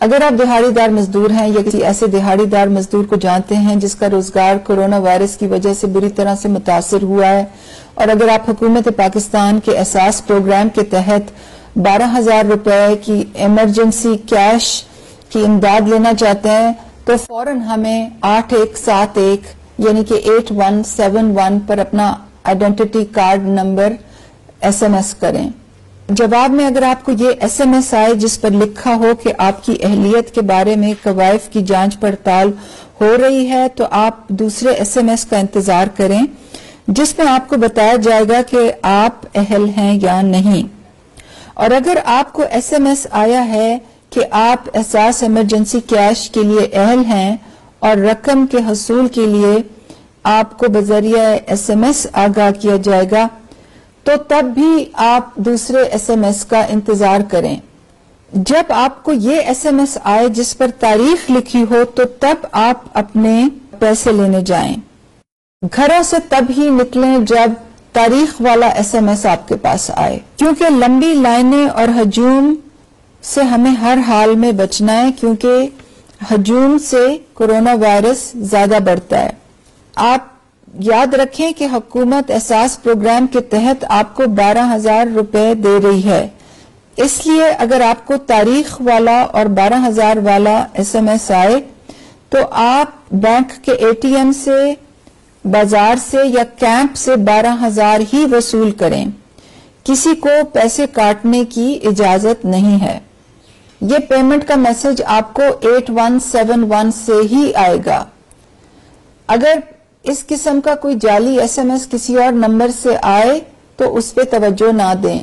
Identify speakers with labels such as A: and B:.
A: اگر آپ دہاڑی دار مزدور ہیں یا کسی ایسے دہاڑی دار مزدور کو جانتے ہیں جس کا روزگار کورونا وائرس کی وجہ سے بری طرح سے متاثر ہوا ہے، اور اگر آپ حکومت پاکستان کے احساس پروگرام کے تحت 12,000 روپے کی ایمرجنسی کیش کی امداد لینا چاہتے ہیں تو فوراً ہمیں 8171 یعنی کہ 8171 پر اپنا آئیڈینٹی کارڈ نمبر SMS کریں۔ جواب میں اگر آپ کو یہ SMS آئے جس پر لکھا ہو کہ آپ کی اہلیت کے بارے میں قوائف کی جانچ پڑتال ہو رہی ہے تو آپ دوسرے SMS کا انتظار کریں جس میں آپ کو بتایا جائے گا کہ آپ اہل ہیں یا نہیں۔ اور اگر آپ کو SMS آیا ہے کہ آپ احساس ایمرجنسی کیش کے لیے اہل ہیں اور رقم کے حصول کے لیے آپ کو بذریعہ SMS آگاہ کیا جائے گا تو تب بھی آپ دوسرے SMS کا انتظار کریں۔ جب آپ کو یہ SMS آئے جس پر تاریخ لکھی ہو تو تب آپ اپنے پیسے لینے جائیں۔ گھروں سے تب ہی نکلیں جب تاریخ والا SMS آپ کے پاس آئے، کیونکہ لمبی لائنیں اور ہجوم سے ہمیں ہر حال میں بچنا ہے، کیونکہ ہجوم سے کورونا وائرس زیادہ بڑھتا ہے۔ آپ یاد رکھیں کہ حکومت احساس پروگرام کے تحت آپ کو 12,000 روپے دے رہی ہے، اس لیے اگر آپ کو تاریخ والا اور 12,000 والا SMS آئے تو آپ بینک کے ATM سے، بازار سے یا کیمپ سے 12,000 ہی وصول کریں، کسی کو پیسے کاٹنے کی اجازت نہیں ہے۔ یہ پیمنٹ کا میسج آپ کو 8171 سے ہی آئے گا۔ اگر اس قسم کا کوئی جعلی SMS کسی اور نمبر سے آئے تو اس پہ توجہ نہ دیں۔